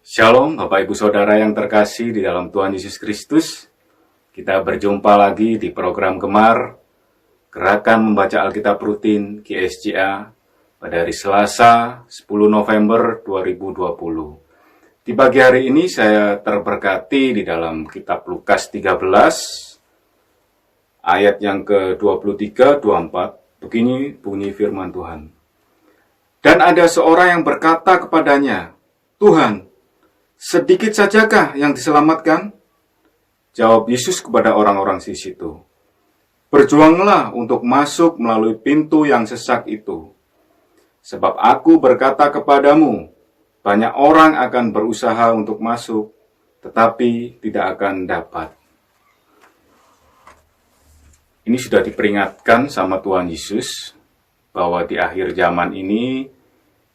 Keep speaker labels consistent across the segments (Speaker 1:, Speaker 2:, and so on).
Speaker 1: Shalom Bapak Ibu Saudara yang terkasih di dalam Tuhan Yesus Kristus. Kita berjumpa lagi di program Gemar, Gerakan Membaca Alkitab Rutin GSJA pada hari Selasa 10 November 2020. Di pagi hari ini saya terberkati di dalam kitab Lukas 13 ayat yang ke-23-24. Begini bunyi firman Tuhan. Dan ada seorang yang berkata kepadanya, Tuhan, sedikit sajakah yang diselamatkan? Jawab Yesus kepada orang-orang di situ, berjuanglah untuk masuk melalui pintu yang sesak itu. Sebab aku berkata kepadamu, banyak orang akan berusaha untuk masuk, tetapi tidak akan dapat. Ini sudah diperingatkan sama Tuhan Yesus, bahwa di akhir zaman ini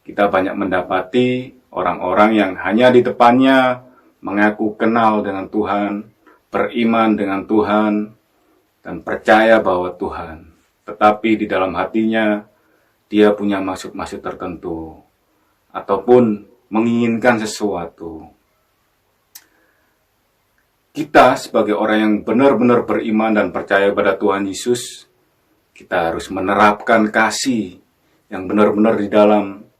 Speaker 1: kita banyak mendapati orang-orang yang hanya di depannya mengaku kenal dengan Tuhan, beriman dengan Tuhan, dan percaya bahwa Tuhan. Tetapi di dalam hatinya, dia punya maksud-maksud tertentu, ataupun menginginkan sesuatu. Kita sebagai orang yang benar-benar beriman dan percaya pada Tuhan Yesus, kita harus menerapkan kasih yang benar-benar di dalam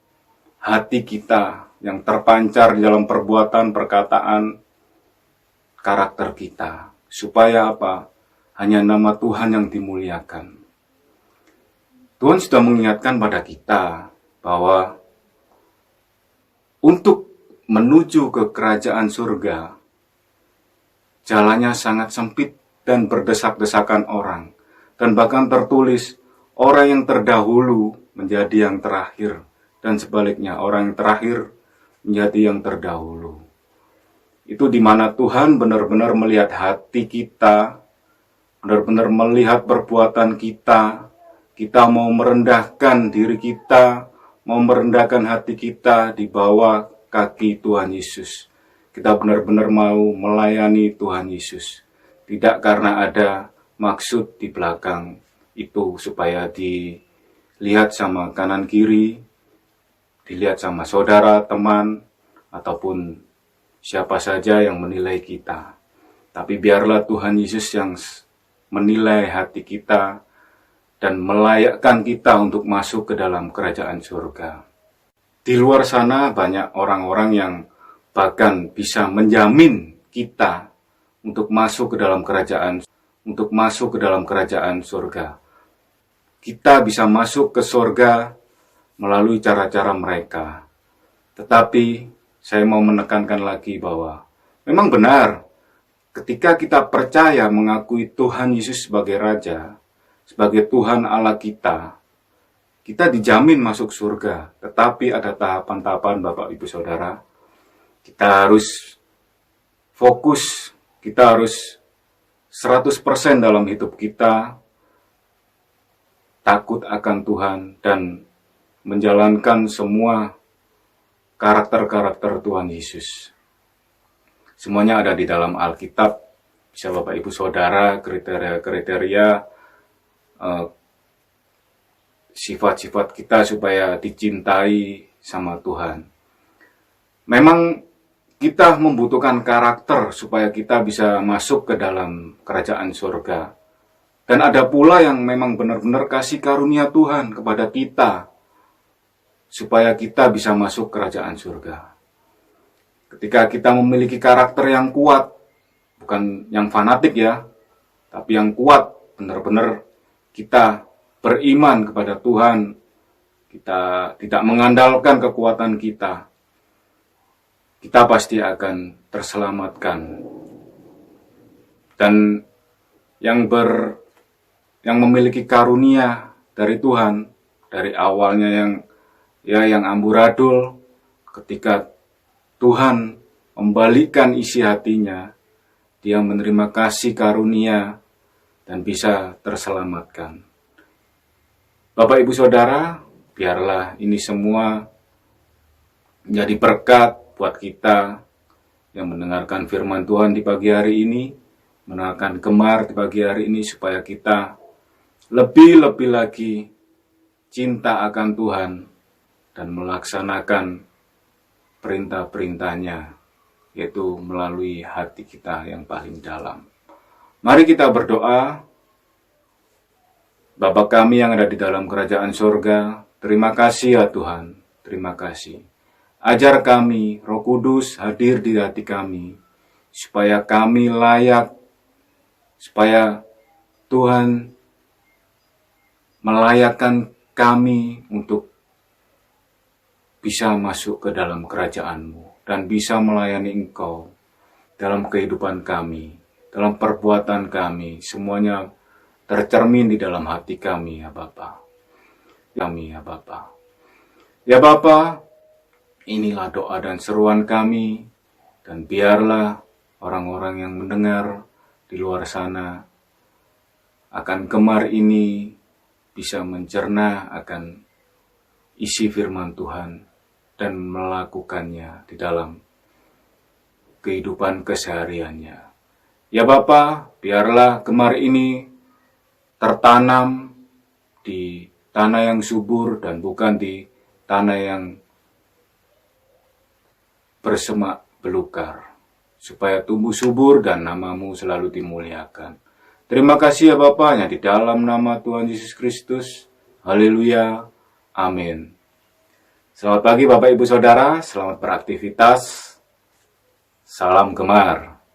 Speaker 1: hati kita, yang terpancar di dalam perbuatan, perkataan, karakter kita. Supaya apa? Hanya nama Tuhan yang dimuliakan. Tuhan sudah mengingatkan pada kita bahwa untuk menuju ke kerajaan surga, jalannya sangat sempit dan berdesak-desakan orang. Dan bahkan tertulis, orang yang terdahulu menjadi yang terakhir. Dan sebaliknya, orang yang terakhir menjadi yang terdahulu. Itu di mana Tuhan benar-benar melihat hati kita, benar-benar melihat perbuatan kita. Kita mau merendahkan diri kita, mau merendahkan hati kita di bawah kaki Tuhan Yesus. Kita benar-benar mau melayani Tuhan Yesus. Tidak karena ada maksud di belakang itu supaya dilihat sama kanan kiri, dilihat sama saudara, teman, ataupun siapa saja yang menilai kita. Tapi biarlah Tuhan Yesus yang menilai hati kita dan melayakkan kita untuk masuk ke dalam kerajaan surga. Di luar sana banyak orang-orang yang bahkan bisa menjamin kita untuk masuk ke dalam kerajaan surga. Kita bisa masuk ke surga melalui cara-cara mereka. Tetapi saya mau menekankan lagi bahwa memang benar ketika kita percaya mengakui Tuhan Yesus sebagai Raja, sebagai Tuhan Allah kita, kita dijamin masuk surga. Tetapi ada tahapan-tahapan Bapak Ibu Saudara. Kita harus fokus, kita harus 100% dalam hidup kita takut akan Tuhan dan menjalankan semua karakter-karakter Tuhan Yesus. Semuanya ada di dalam Alkitab. Bisa Bapak Ibu Saudara kriteria-kriteria sifat-sifat kita supaya dicintai sama Tuhan. Memang kita membutuhkan karakter supaya kita bisa masuk ke dalam kerajaan surga. Dan ada pula yang memang benar-benar kasih karunia Tuhan kepada kita supaya kita bisa masuk kerajaan surga. Ketika kita memiliki karakter yang kuat, bukan yang fanatik ya, tapi yang kuat, benar-benar kita beriman kepada Tuhan, kita tidak mengandalkan kekuatan kita, kita pasti akan terselamatkan. Dan yang memiliki karunia dari Tuhan, dari awalnya yang amburadul, ketika Tuhan membalikkan isi hatinya, dia menerima kasih karunia dan bisa terselamatkan. Bapak Ibu Saudara, biarlah ini semua menjadi berkat buat kita yang mendengarkan firman Tuhan di pagi hari ini, mendengarkan Gemar di pagi hari ini, supaya kita lebih-lebih lagi cinta akan Tuhan dan melaksanakan perintah-perintahnya yaitu melalui hati kita yang paling dalam. Mari kita berdoa. Bapa kami yang ada di dalam kerajaan surga, terima kasih ya Tuhan, terima kasih. Ajar kami, Roh Kudus hadir di hati kami, supaya kami layak, supaya Tuhan melayakkan kami untuk bisa masuk ke dalam kerajaan-Mu dan bisa melayani Engkau dalam kehidupan kami, dalam perbuatan kami, semuanya tercermin di dalam hati kami ya Bapa. Kami ya Bapa. Ya Bapa, inilah doa dan seruan kami, dan biarlah orang-orang yang mendengar di luar sana akan Gemar ini bisa mencerna akan isi firman Tuhan dan melakukannya di dalam kehidupan kesehariannya. Ya Bapa, biarlah Gemar ini tertanam di tanah yang subur dan bukan di tanah yang bersemak belukar, supaya tumbuh subur dan nama-Mu selalu dimuliakan. Terima kasih ya Bapa, hanya di dalam nama Tuhan Yesus Kristus. Haleluya. Amin. Selamat pagi Bapak Ibu Saudara, selamat beraktivitas. Salam Gemar.